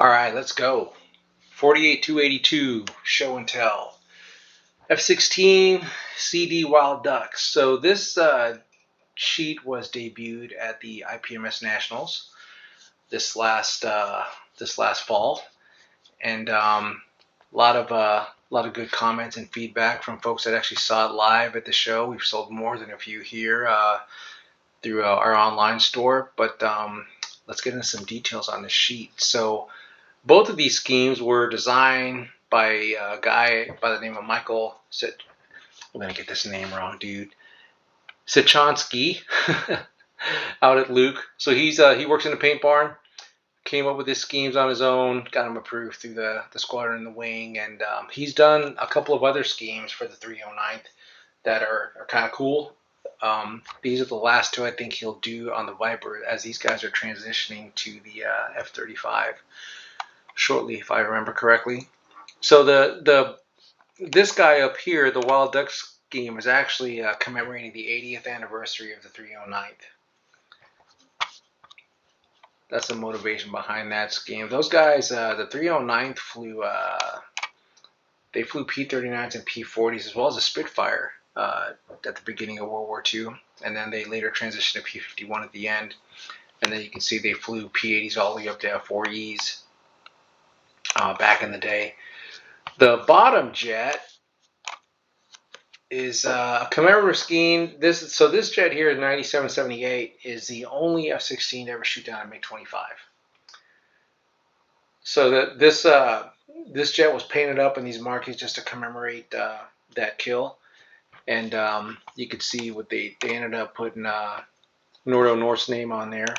All right, let's go. 48282 show and tell. F-16C Wild Ducks. So this sheet was debuted at the IPMS Nationals this last fall, and a lot of good comments and feedback from folks that actually saw it live at the show. We've sold more than a few here through our online store, but let's get into some details on the sheet. So both of these schemes were designed by a guy by the name of Michael. I'm gonna get this name wrong, dude. Sichonsky, out at Luke. So he works in the paint barn. Came up with his schemes on his own. Got them approved through the squadron and the wing, and he's done a couple of other schemes for the 309th that are kind of cool. These are the last two I think he'll do on the Viper, as these guys are transitioning to the F-35 shortly, if I remember correctly. So this guy up here, the Wild Duck scheme, is actually commemorating the 80th anniversary of the 309th. That's the motivation behind that scheme. Those guys, the 309th flew P-39s and P-40s as well as a Spitfire at the beginning of World War II, and then they later transitioned to P-51 at the end. And then you can see they flew P-80s all the way up to F-4Es. Back in the day. The bottom jet is a commemorative scheme. This jet here, 9778, is the only F-16 to ever shoot down a MiG-25. So this jet was painted up in these markings just to commemorate that kill. And you could see what they ended up putting Nordo North's name on there.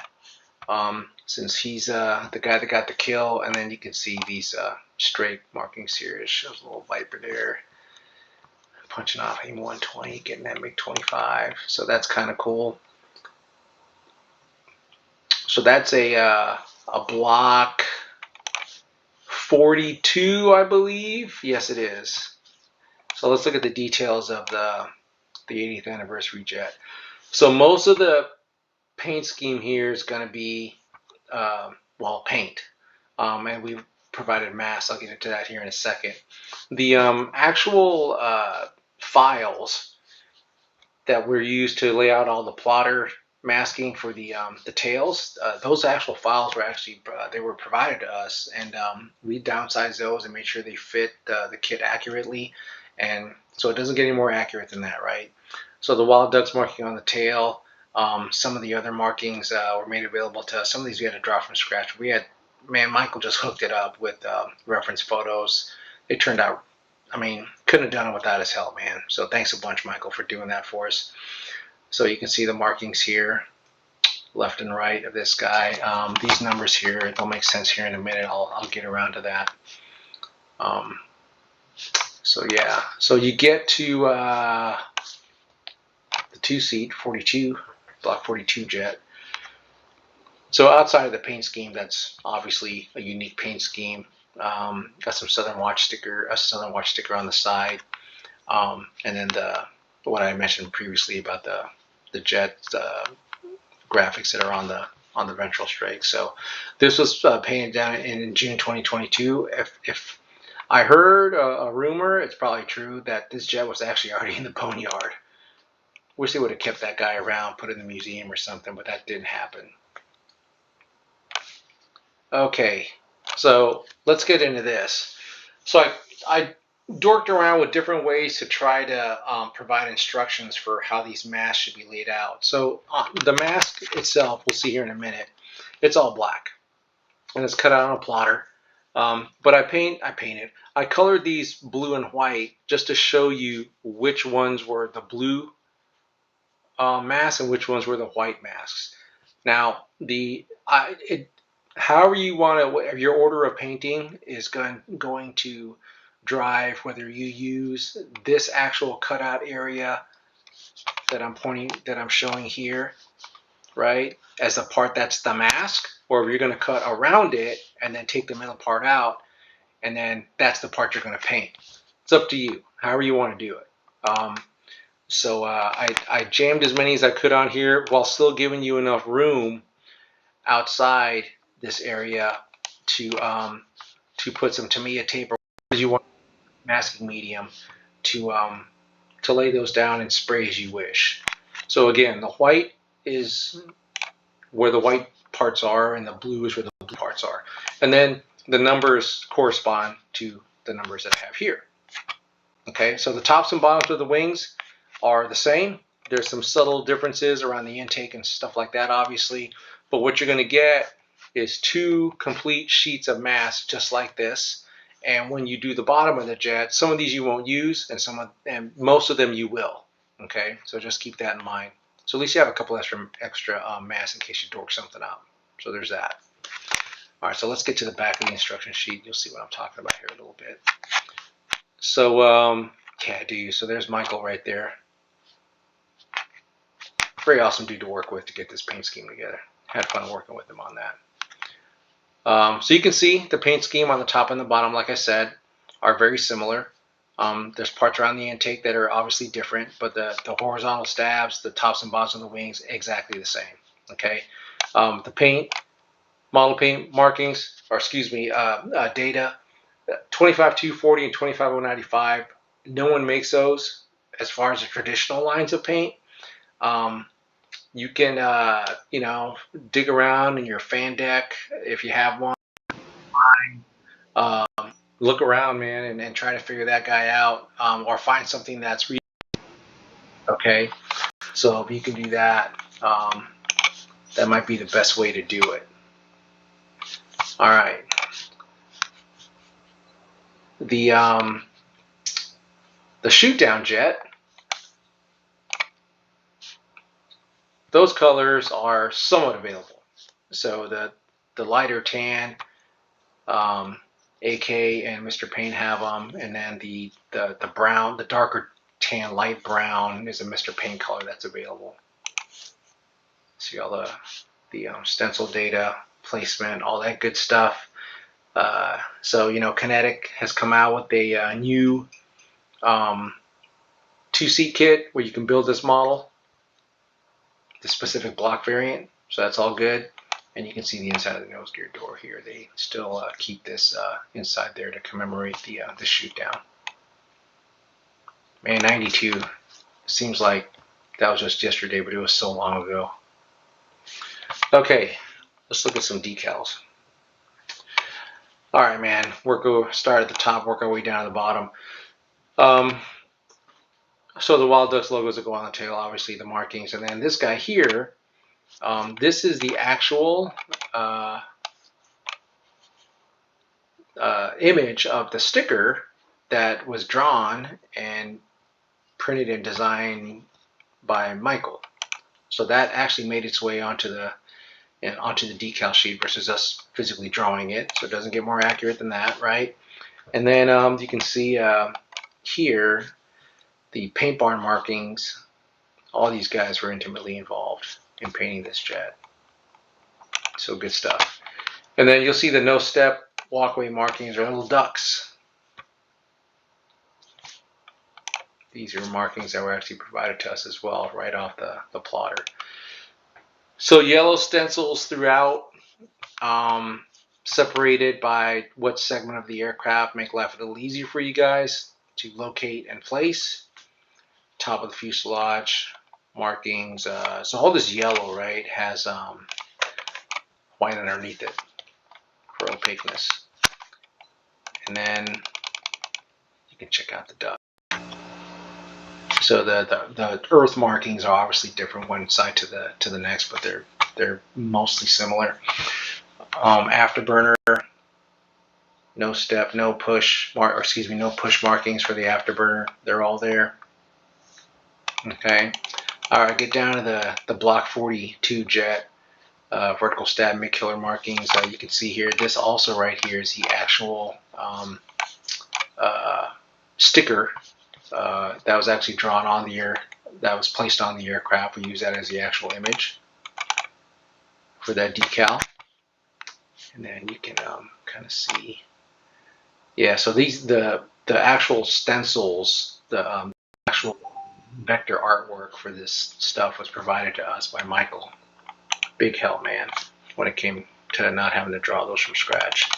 Since he's the guy that got the kill, and then you can see these straight markings here. It shows a little Viper there, punching off aim 120, getting that MiG-25. So that's kind of cool. So that's a block 42, I believe. Yes, it is. So let's look at the details of the 80th anniversary jet. So most of the paint scheme here is going to be paint, and we've provided masks. I'll get into that here in a second. The actual files that were used to lay out all the plotter masking for the tails, those actual files were actually they were provided to us, and we downsized those and made sure they fit the kit accurately, and so it doesn't get any more accurate than that, right? So the Wild Ducks marking on the tail. Some of the other markings were made available to us. Some of these we had to draw from scratch. Michael just hooked it up with reference photos. They turned out, couldn't have done it without his help, man. So thanks a bunch, Michael, for doing that for us. So you can see the markings here, left and right of this guy. These numbers here, they'll make sense here in a minute. I'll get around to that. So yeah, so you get to the two-seat 42. Block 42 jet. So outside of the paint scheme, that's obviously a unique paint scheme. Got some Southern Watch sticker, on the side, and then what I mentioned previously about the jet graphics that are on the ventral strake. So this was painted down in June 2022. If I heard a rumor, it's probably true that this jet was actually already in the boneyard. Wish they would have kept that guy around, put it in the museum or something, but that didn't happen. Okay, so let's get into this. So I dorked around with different ways to try to provide instructions for how these masks should be laid out. So the mask itself, we'll see here in a minute, it's all black, and it's cut out on a plotter. But I colored these blue and white just to show you which ones were the blue masks and which ones were the white masks. Now, however you want to, your order of painting is going to drive whether you use this actual cutout area that I'm showing here, right, as the part that's the mask, or if you're going to cut around it and then take the middle part out, and then that's the part you're going to paint. It's up to you, however you want to do it. So I jammed as many as I could on here while still giving you enough room outside this area to put some Tamiya tape or whatever you want masking medium to lay those down and spray as you wish. So again, the white is where the white parts are, and the blue is where the blue parts are. And then the numbers correspond to the numbers that I have here. Okay, so the tops and bottoms of the wings are the same. There's some subtle differences around the intake and stuff like that, obviously. But what you're going to get is 2 complete sheets of mast just like this. And when you do the bottom of the jet, some of these you won't use, and most of them you will. Okay, so just keep that in mind. So at least you have a couple extra masts in case you dork something up. So there's that. All right, so let's get to the back of the instruction sheet. You'll see what I'm talking about here a little bit. So yeah, I do. So there's Michael right there. Very awesome dude to work with to get this paint scheme together. Had fun working with him on that. So you can see the paint scheme on the top and the bottom, like I said, are very similar. There's parts around the intake that are obviously different, but the horizontal stabs, the tops and bottoms of the wings, exactly the same. Okay. The paint, model paint markings, or excuse me, data, 25240 and 25095. No one makes those as far as the traditional lines of paint. You can, dig around in your fan deck if you have one. Look around, man, and try to figure that guy out, or find something that's real. Okay, so if you can do that, that might be the best way to do it. All right. The shoot down jet. Those colors are somewhat available. So the lighter tan, AK and Mr. Payne have them, and then the brown, the darker tan, light brown is a Mr. Payne color that's available. See all the stencil data, placement, all that good stuff. So Kinetic has come out with a new 2-seat kit where you can build this model, the specific block variant. So that's all good. And you can see the inside of the nose gear door here. They still keep this inside there to commemorate the shoot down. Man, 92 seems like that was just yesterday, but it was so long ago. Okay, let's look at some decals. All right, man, we'll start at the top, work our way down to the bottom. So the Wild Ducks logos that go on the tail, obviously the markings, and then this guy here, this is the actual image of the sticker that was drawn and printed and designed by Michael. So that actually made its way onto the decal sheet versus us physically drawing it. So it doesn't get more accurate than that, right? And then you can see here the paint barn markings. All these guys were intimately involved in painting this jet. So good stuff. And then you'll see the no step walkway markings are little ducks. These are markings that were actually provided to us as well, right off the plotter. So yellow stencils throughout, separated by what segment of the aircraft, make life a little easier for you guys to locate and place. Top of the fuselage markings. So all this yellow, right, has white underneath it for opaqueness. And then you can check out the duck. So the earth markings are obviously different one side to the next, but they're mostly similar. Afterburner, no step, no push no push markings for the afterburner. They're all there. Okay. All right, get down to the Block 42 jet, vertical stab mid-killer markings. You can see here, this also right here is the actual sticker that was actually drawn on that was placed on the aircraft. We use that as the actual image for that decal. And then you can kind of see, yeah. So the actual stencils, the actual vector artwork for this stuff was provided to us by Michael. Big help, man, when it came to not having to draw those from scratch.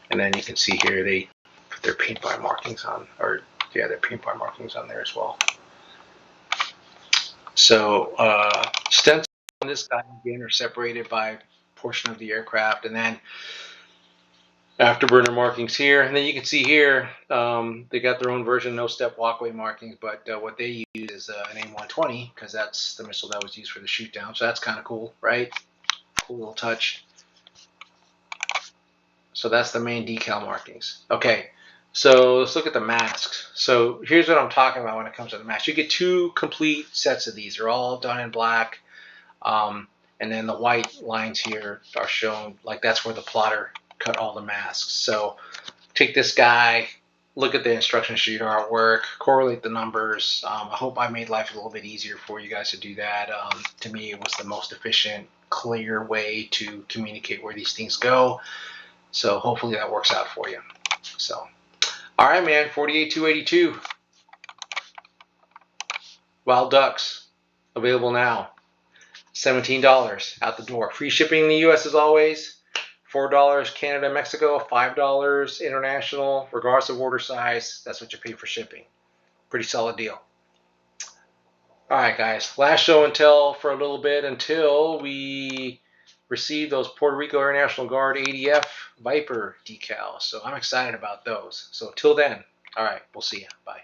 And then you can see here they put their paint by markings on, or yeah, their paint by markings on there as well. So stencils on this guy again are separated by a portion of the aircraft, and then afterburner markings here. And then you can see here they got their own version, no step walkway markings, but what they use is an AIM-120 because that's the missile that was used for the shoot down. So that's kind of cool, right? Cool little touch. So that's the main decal markings. Okay, so let's look at the masks. So here's what I'm talking about when it comes to the masks. You get two complete sets of these. They're all done in black. And then the white lines here are shown, like that's where the plotter cut all the masks. So take this guy, look at the instruction sheet artwork, correlate the numbers. I hope I made life a little bit easier for you guys to do that. To me, it was the most efficient, clear way to communicate where these things go. So hopefully that works out for you. So, all right, man, 48,282. Wild Ducks, available now. $17 out the door. Free shipping in the U.S. as always. $4 Canada, Mexico. $5 international, regardless of order size. That's what you pay for shipping. Pretty solid deal. All right, guys. Last show and tell for a little bit until we receive those Puerto Rico Air National Guard ADF Viper decals. So I'm excited about those. So till then, all right, we'll see you. Bye.